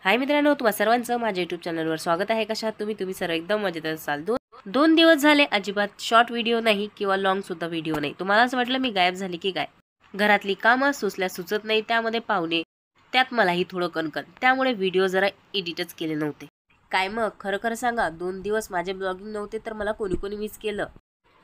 हाय मित्रांनो, तुम्हा सर्वांचं माझ्या यूट्यूब चॅनलवर स्वागत आहे। कशा आहात तुम्ही सर्व एकदम मजेत असाल। दोन दिवस झाले अजिबात शॉर्ट व्हिडिओ नाही किंवा लॉंग सुद्धा व्हिडिओ नाही। तुम्हाला असं वाटलं मी गायब झाली की काय? घरातली कामं सुचल्या सुचत नाही, त्यामध्ये पाहुणे, त्यात मलाही थोडं कणकण, त्यामुळे व्हिडिओ जरा एडिटच केले नव्हते। काय मग खरं खरं सांगा, 2 दिवस माझे ब्लॉगिंग नव्हते तर मला कोणी कोणी मिस केलं।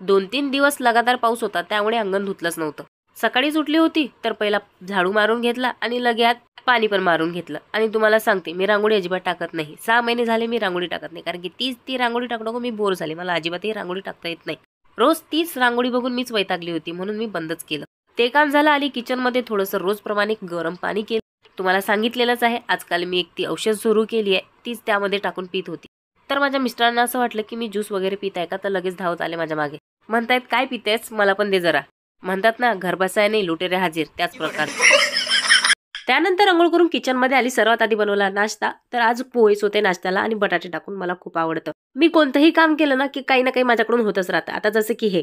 2-3 दिवस लगातार पाऊस होता, त्यामुळे अंगण धुतलंच नव्हतं। सकाळीच उठली होती तर पहिला झाडू मारून घेतला आणि लगेच पाणी पण मारून घेतलं। आणि तुम्हाला सांगते, मी रांगोळी अजिबात टाकत नाही। 6 महिने झाले मी रांगोळी टाकत नाही, कारण की ती रांगोळी टाकणं मी बोर झाले। मला अजिबातही रांगोळी टाकता येत नाही। रोज 30 रांगोळी बघून मीच वैतागली होती, म्हणून मी बंदच केलं। ते काम झालं, आली किचन मध्ये थोडंसं रोज प्रमाणे गरम पाणी केलं। तुम्हाला सांगितलेलंच आहे, आजकाल मी एक ती औषध सुरू केली आहे, तीच त्यामध्ये टाकून पीत होती। तर माझ्या मिस्टरांना असं वाटलं की मी ज्यूस वगैरे पित आहे का, तर लगेच धावत आले माझ्या मागे। म्हणतायत काय पितेस, मला पण दे जरा। म्हणतात ना, घर बसाय नाही लुटेरे हाजीर, त्याच प्रकार। त्यानंतर अंघोळ करून किचन मध्ये आली। सर्वात आधी बनवला नाश्ता, तर आज पोहेच होते नाश्त्याला आणि बटाटे टाकून। मला खूप आवडतं। मी कोणतंही काम केलं ना की काही ना काही माझ्याकडून होतच राहतं। आता जसं की हे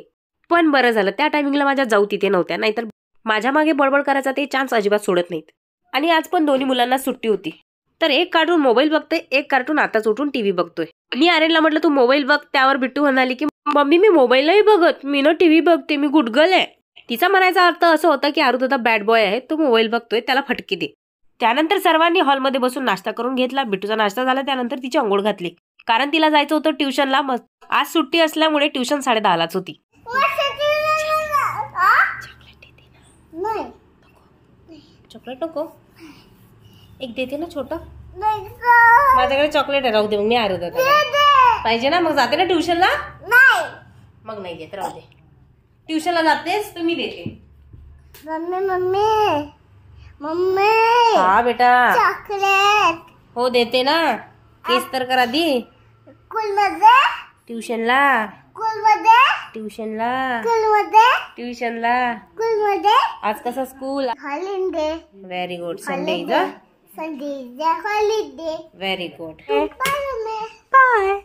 पण बरं झालं, त्या टायमिंगला माझ्या जाऊ तिथे नव्हत्या, नाहीतर माझ्या मागे बडबड करायचा ते चान्स अजिबात सोडत नाहीत। आणि आज पण दोन्ही मुलांना सुट्टी होती, तर एक कार्टून मोबाईल बघतोय, एक कार्टून आताच उठून टीव्ही बघतोय। मी आर्यनला म्हटलं तू मोबाईल बघ, त्यावर बिट्टू म्हणाली की मम्मी मी मोबाईल नाही बघत, मी ना टीव्ही बघते, मी गुड गर्ल आहे। तिचा म्हणायचा अर्थ असं होता की आरू दादा बॅड बॉय आहे, तो मोबाईल बघतोय, त्याला फटके दे। त्यानंतर सर्वांनी हॉलमध्ये बसून नाश्ता करून घेतला। बिट्टूचा नाश्ता झाला, त्यानंतर तिची अंघोळ घातली, कारण तिला जायचं होतं ट्युशनला। आज सुट्टी असल्यामुळे ट्युशन 10:30लाच होती। चॉकलेट नको, एक देते ना छोटा, माझ्याकडे चॉकलेट आहे, राहू दे। मग मी आरू दादा पाहिजे ना, मग जाते ना ट्युशनला, मग नाही देत, राहू दे। ट्युशनला जातेस तर मी देते। मम्मी मम्मी मम्मी, हा बेटा, चॉकलेट हो देते ना। केस तर करा दी। स्कूलमध्ये, ट्युशनला, स्कूलमध्ये, ट्युशनला, स्कूलमध्ये, ट्युशनला। स्कूलमध्ये। आज कसा school? Holiday. Very good. Sunday is Sunday holiday. Very good. Bye.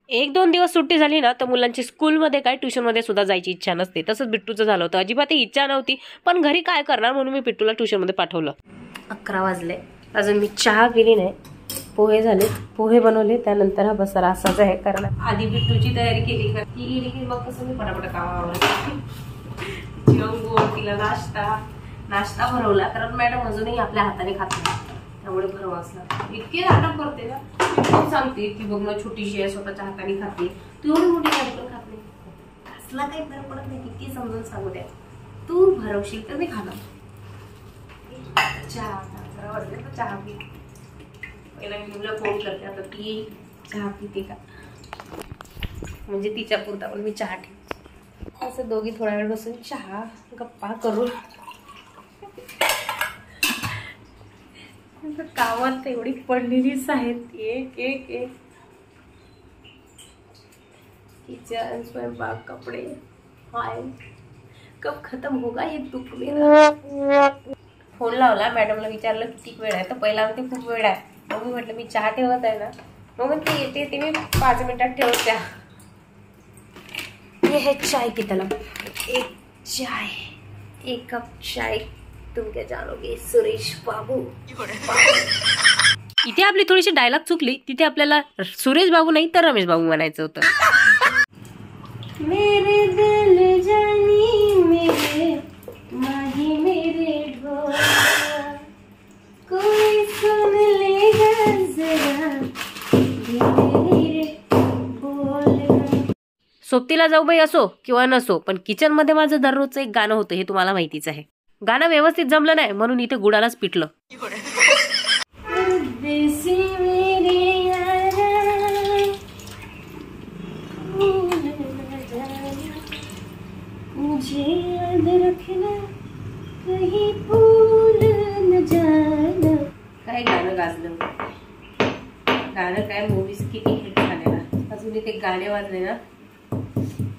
1-2 दिवस सुट्टी झाली ना तर मुलांची स्कूलमध्ये काय ट्युशनमध्ये सुद्धा जायची इच्छा नसते। तसंच बिट्टूचं झालं होतं, अजिबातही इच्छा नव्हती, पण घरी काय करणार म्हणून मी बिट्टूला ट्युशनमध्ये पाठवलं। 11 वाजले, अजून मी चहा पिली नाही। पोहे झाले, पोहे बनवले, त्यानंतर हा बसारा असाच आहे, कारण आधी बिट्टूची तयारी केली ती गेली की मग कसं मी पटापट कामावर तिला नाश्ता भरवला, कारण मॅडम अजूनही आपल्या हाताने खात नाही, त्यामुळे भरवा असला। इतके नाटक करते ना, खूप सांगते की बघ ना छोटीशी आहे, स्वतःच्या हाताने खाते, तू एवढी मोठी गाडी पण खात नाही, कसला काही फरक पडत नाही, किती समजून सांगू द्या, तू भरवशील तर मी खाणार। चहा वाजले तर चहा पी, पहिला मी तुला फोन करते, आता ती चहा पिते का, म्हणजे तिच्या पुरता पण मी चहा ठेवते। असं दोघी थोड्या वेळ बसून चहा गप्पा करून, कामात एवढी पडलेलीच आहेत, एक एक एक किचन, स्वयंपाक, कपडे, हाय कब खत्म होगा ये दुख मेरा। फोन लावला, मॅडमला विचारलं किती वेळ आहे, तर पहिला म्हणते खूप वेळ आहे। मग मी म्हटलं मी चहा ठेवत आहे ना, मग म्हणते येते ते मी 5 मिनिटात ठेवत द्या। ये है चाय की तलब, एक कप चाय, तुम क्या जानोगे सुरेश बाबू। इथे आपली थोडीशी डायलॉग चुकली, तिथे आपल्याला सुरेश बाबू नाही तर रमेश बाबू म्हणायचं होतं। मेरे दिल जानी मेरे माही मेरे ढोला, कोई सुन लेगा जरा धीरे बोलना। सोबतीला जाऊ बाई असो किंवा नसो, पण किचन मध्ये माझं दररोजचं एक गाणं होतं, हे तुम्हाला माहितीच आहे। गाणं व्यवस्थित जमलं नाही म्हणून इथे गुडालाच पिटलं। काय गाणं गाजलं, गाणं काय, मूवीज किती हिट झाले ना, अजून इथे गाणे वाजले ना,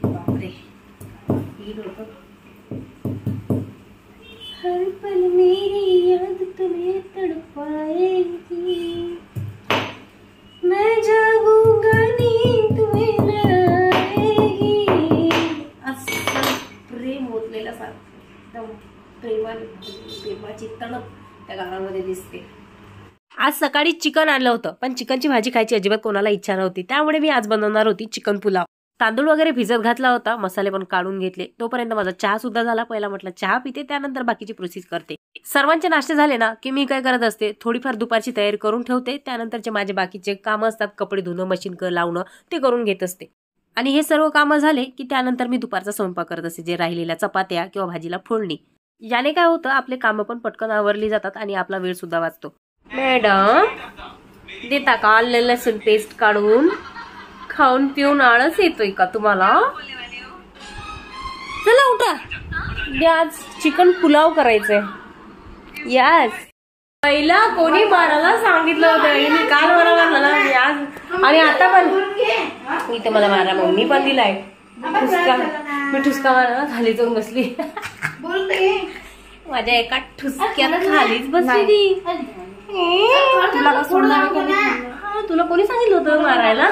बापरे हिट होतं। हर पल मेरी याद तुम्हें तड़पाएगी, मैं जागूंगा नींद तुम्हें लाएगी। असं प्रेम ओतलेलं सारखं, एकदम प्रेमाची तडप त्या गाण्यामध्ये दिसते। आज सकाळी चिकन आणलं होतं, पण चिकनची भाजी खायची अजिबात कोणाला इच्छा नव्हती, त्यामुळे मी आज बनवणार होती चिकन पुलाव. तांदूळ वगैरे भिजत घातला होता, मसाले पण काढून घेतले. तोपर्यंत माझा चहा सुद्धा झाला. पहिला म्हटलं चहा पिते, त्यानंतर बाकीची प्रोसेस करते. सर्वांचे नाश्ते झाले ना की मी काय करत असते, थोडीफार दुपारची तयारी करून ठेवते. त्यानंतरचे माझे बाकीचे कामं असतात, कपडे धुणं, मशीन लावणं, ते करून घेत असते. आणि हे सर्व कामं झाले की त्यानंतर मी दुपारचा स्वयंपाक करत असते, जे राहिलेल्या चपात्या किंवा भाजीला फोडणी. याने काय होतं, आपले कामं पण पटकन आवरली जातात आणि आपला वेळ सुद्धा वाचतो. मॅडम देता का आलं लसूण पेस्ट काढून? खाऊन पिऊन आळस येतोय का तुम्हाला? चला उठा, आज चिकन पुलाव करायचंय. यस, पहिला कोणी मारायला सांगितलं होतं, मी काल मला मारला मी आज, आणि आता पण इथं मला मारा मम्मी पण दिलाय ठुसका. मी ठुसका मारायला खाली जाऊन बसली. माझ्या एका ठुसक्याला खालीच बसली ती. तुला सोडणार, तुला कोणी सांगितलं होतं मारायला?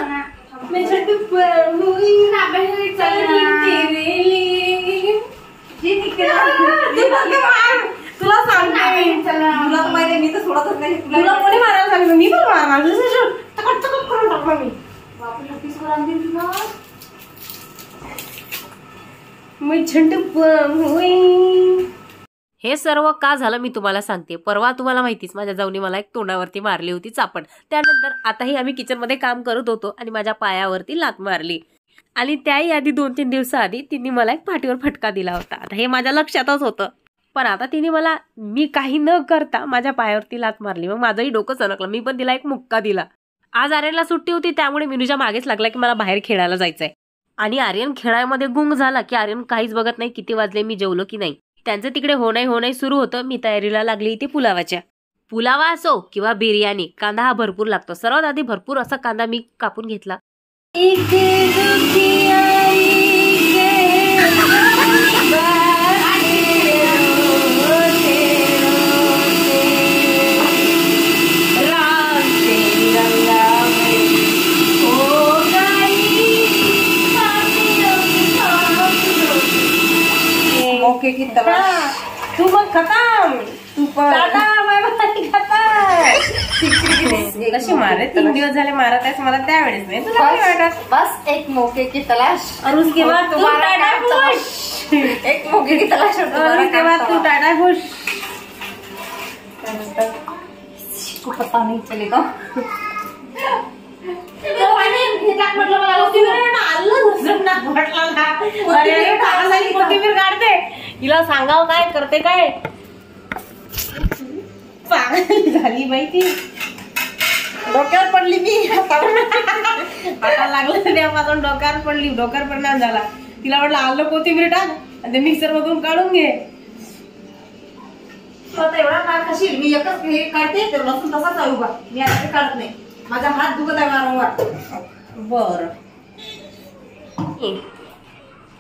तुला सांगते, तुला माहिती मी तर सोडतच नाही. तुला कोणी मारायला सांगितलं? मी पण मारणार करून टाकला मी झंड. हे सर्व का झालं मी तुम्हाला सांगते. परवा तुम्हाला माहितीच, माझ्या जाऊनी मला एक तोंडावरती मारली होती चापड. त्यानंतर आताही आम्ही किचनमध्ये काम करत होतो आणि माझ्या पायावरती लात मारली. आणि त्याही आधी 2-3 दिवसाआधी तिने मला एक पाठीवर फटका दिला होता. आता हे माझ्या लक्षातच होतं, पण आता तिने मला मी काही न करता माझ्या पायावरती लात मारली. मग माझंही डोकं सणकलं, मी पण तिला एक मुक्का दिला. आज आर्यनला सुट्टी होती, त्यामुळे मिनूच्या मागेच लागला की मला बाहेर खेळायला जायचंय. आणि आर्यन खेळायमध्ये गुंग झाला की आर्यन काहीच बघत नाही किती वाजले, मी जेवलो की नाही. त्यांचं तिकडे हो नाही सुरू होतं. मी तयारीला लागली इथे पुलावाच्या. पुलावा असो किंवा बिर्याणी, कांदा हा भरपूर लागतो. सर्वात आधी भरपूर असा कांदा मी कापून घेतला. की तू मग खतम, तू कशी मारे 3 दिवस झाले मारत आहेस मला, त्यावेळेस नाही तुला काय वाटत? बस एक मौके की तलाश और उसके बाद तू टाटा खुश. एक मौके की तलाश और उसके बाद तू टाटा खुश. को पता नहीं चलेगा. कोथिंबीर काढते, हिला सांगाव काय करते काय, पागल झाली बाई ती. डोक्यावर पडली मी, आता लागलं तेव्हापासून डोक्यावर पडली, डोक्यावर परिणाम झाला. तिला म्हटलं आलं कोथिंबीर टाक आणि ते मिक्सर मधून काढून घे. एवढा काळ खाशील, मी एकच हे काढते, तर लसूण तसाच आहे उभा, मी आता काढत नाही. माझा हात दुखत आहे वारंवार. बर,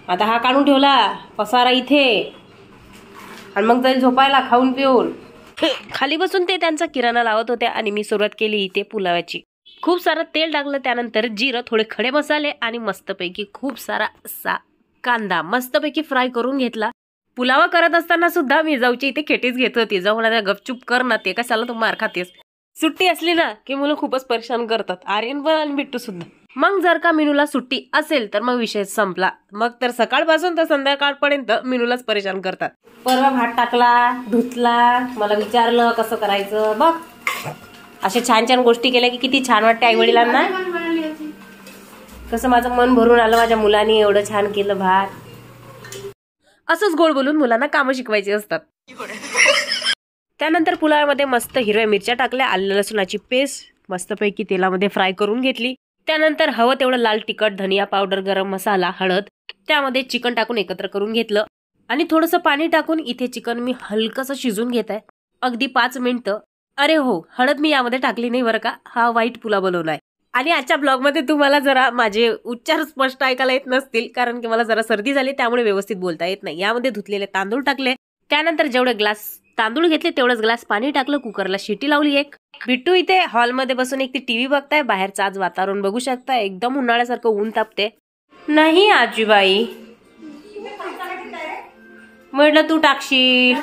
आता हा काढून ठेवला पसारा इथे, आणि मग जाईल झोपायला खाऊन पिऊन. खाली बसून ते त्यांचा किराणा लावत होत्या आणि मी सुरुवात केली इथे पुलावाची. खूप सारं तेल टाकलं, त्यानंतर जिरं, थोडे खडे मसाले आणि मस्तपैकी खूप सारा असा कांदा मस्तपैकी फ्राय करून घेतला. पुलावा करत असताना सुद्धा मी जाऊची इथे खेटीच घेत होती. जाऊन आता गपचूप कर ना, ते कशाला तू मार खातेस. सुट्टी असली ना की मुलं खूपच परेशान करतात, आर्यन पण आणि बिट्टू सुद्धा. मग जर का मिनूला सुट्टी असेल तर मग विषय संपला. मग तर सकाळपासून तर संध्याकाळपर्यंत मिनूलाच परेशान करतात. परवा भात टाकला, धुतला, मला विचारलं कसं करायचं. बघ अशा छान छान गोष्टी केल्या की किती छान वाटते आई वडिलांना. कसं माझं मन भरून आलं, माझ्या मुलांनी एवढं छान केलं भात. असंच गोड बोलून मुलांना कामं शिकवायची असतात. त्यानंतर पुलावामध्ये मस्त हिरव्या मिरच्या टाकल्या, आलं लसूणाची पेस्ट मस्तपैकी तेलामध्ये फ्राय करून घेतली. त्यानंतर हवं तेवढं लाल तिखट, धनिया पावडर, गरम मसाला, हळद, त्यामध्ये चिकन टाकून एकत्र करून घेतलं आणि थोडंसं पाणी टाकून इथे चिकन मी हलकंसं शिजून घेत आहे, अगदी 5 मिनिटं. अरे हो, हळद मी यामध्ये टाकली नाही बरं का, हा व्हाईट पुलाव बनवलाय. आणि आजच्या ब्लॉगमध्ये तुम्हाला जरा माझे उच्चार स्पष्ट ऐकायला येत नसतील, कारण की मला जरा सर्दी झाली, त्यामुळे व्यवस्थित बोलता येत नाही. यामध्ये धुतलेले तांदूळ टाकले, त्यानंतर जेवढे ग्लास तांदूळ घेतले तेवढंच ग्लास पाणी टाकलं, कुकरला शिटी लावली एक. बिट्टू इथे हॉलमध्ये बसून एक ती टीव्ही बघताय. बाहेरचं आज वातावरण बघू शकता, एकदम उन्हाळ्यासारखं ऊन तापते. नाही आजीबाई, म्हटलं तू टाकशील.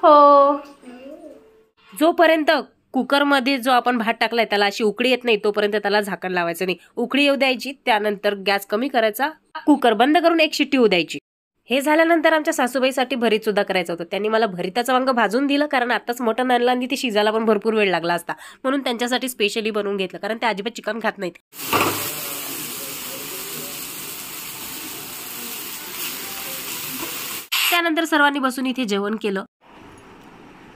हो, जोपर्यंत कुकरमध्ये जो आपण भात टाकलाय त्याला अशी उकळी येत नाही तोपर्यंत त्याला झाकण लावायचं नाही. उकळी येऊ द्यायची, त्यानंतर गॅस कमी करायचा, कुकर बंद करून एक शिट्टी होऊ द्यायची. हे झाल्यानंतर आमच्या सासूबाईसाठी भरीत सुद्धा करायचं होतं. त्यांनी मला भरीताचं वांग भाजून दिलं, कारण आताच मटण आणलं आणि ते शिजायला पण भरपूर वेळ लागला असता, म्हणून त्यांच्यासाठी स्पेशली बनवून घेतलं, कारण ते अजिबात चिकन खात नाहीत. त्यानंतर सर्वांनी बसून इथे जेवण केलं.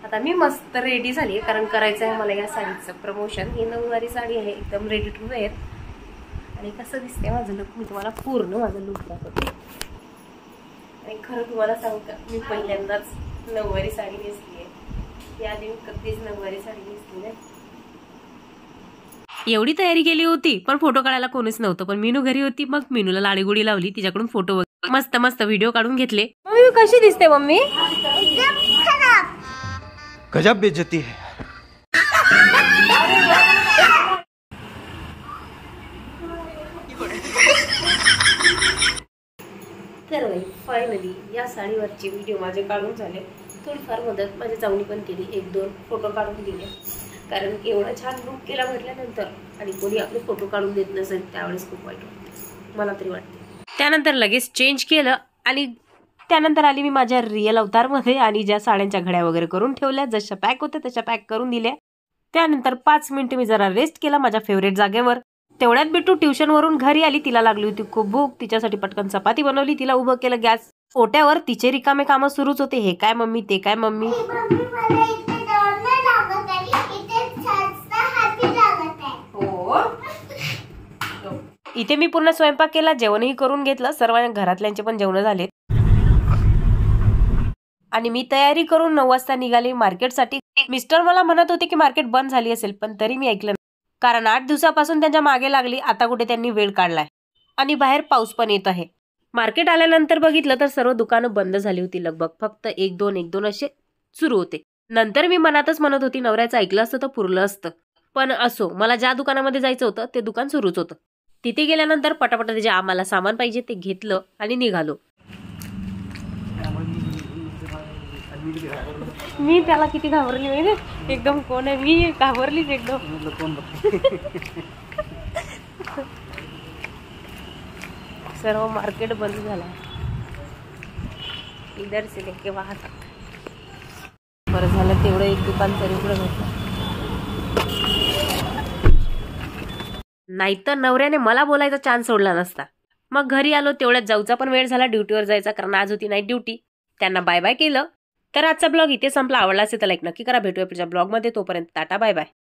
आता मी मस्त रेडी झाली, कारण करायचं आहे मला या साडीचं प्रमोशन. ही नऊवारी साडी आहे, एकदम रेडी टू वेअर. आणि कसं दिसते माझं लुक, मी तुम्हाला पूर्ण माझं लुक दाखवते. आणि खरं तुम्हाला सांगू का, मी पहिल्यांदाच नऊवारी साडी नेसली आहे. याआधी मी कधीच नऊवारी साडी नेसली नाही. एवढी तयारी केली होती, पण फोटो काढायला कोणीच नव्हतं. पण मीनू घरी होती, मग मीनूला लाडीगुडी लावली, तिच्याकडून फोटो मस्त मस्त व्हिडिओ काढून घेतले. मम्मी कशी दिसते मम्मी? गजब बेइज्जती है. तर फायनली या साडीवरचे व्हिडिओ माझे काढून झाले. थोडीफार मदत माझ्या जाऊनी पण केली, 1-2 फोटो काढून दिले. कारण की एवढा छान लुक केला म्हटल्यानंतर आणि कोणी आपले फोटो काढून देत नसेल त्यावेळेस खूप वाईट वाटते, मला तरी वाटते. त्यानंतर लगेच चेंज केलं आणि त्यानंतर आली मी माझ्या रिअल अवतारमध्ये. आणि ज्या साड्यांच्या घड्या वगैरे करून ठेवल्या, जशा पॅक होत्या तशा पॅक करून दिल्या. त्यानंतर 5 मिनिटं मी जरा रेस्ट केला माझ्या फेवरेट जागेवर. तेवढ्यात बिट्टू ट्युशनवरून घरी आली, तिला लागली होती खूप भूक. तिच्यासाठी पटकन चपाती बनवली, तिला उभं केलं गॅस ओट्यावर. तिचे रिकामे कामं सुरूच होते, हे काय मम्मी ते काय मम्मी. इथे मी पूर्ण स्वयंपाक केला, जेवणही करून घेतलं, सर्व घरातल्यांचे पण जेवण झाले. आणि मी तयारी करून 9 वाजता निघाली मार्केटसाठी. मिस्टर मला म्हणत होते की मार्केट बंद झाली असेल, पण तरी मी ऐकलं नाही, कारण 8 दिवसापासून त्यांच्या मागे लागली. आता कुठे त्यांनी वेळ काढलाय आणि बाहेर पाऊस पण येत आहे. मार्केट आल्यानंतर बघितलं तर सर्व दुकानं बंद झाली होती लगभग. फक्त 1-2 असे सुरू होते. नंतर मी मनातच म्हणत होती नवऱ्याचं ऐकलं असतं तर पुरलं असतं. पण असो, मला ज्या दुकानामध्ये जायचं होतं ते दुकान सुरूच होतं. तिथे गेल्यानंतर पटापट जे आम्हाला सामान पाहिजे ते घेतलं आणि निघालो. मी त्याला किती घाबरली माहिती, एकदम कोण आहे, मी घाबरलीच एकदम. सर्व मार्केट बंद झाला. इधर से लेके वहां तक. बरं झालं तेवढं एक दुकान तरी उघडं भेटलं, नाहीतर नवऱ्याने मला बोलायचा चान्स सोडला नसता. मग घरी आलो, तेवढ्यात जाऊचा पण वेळ झाला ड्युटीवर जायचा, कारण आज होती नाईट ड्युटी. त्यांना बाय बाय केलं. तर आजचा ब्लॉग इथे संपला. आवडला असेल तर लाईक नक्की करा. भेटूया पुढच्या ब्लॉगमध्ये. तोपर्यंत टाटा बाय बाय.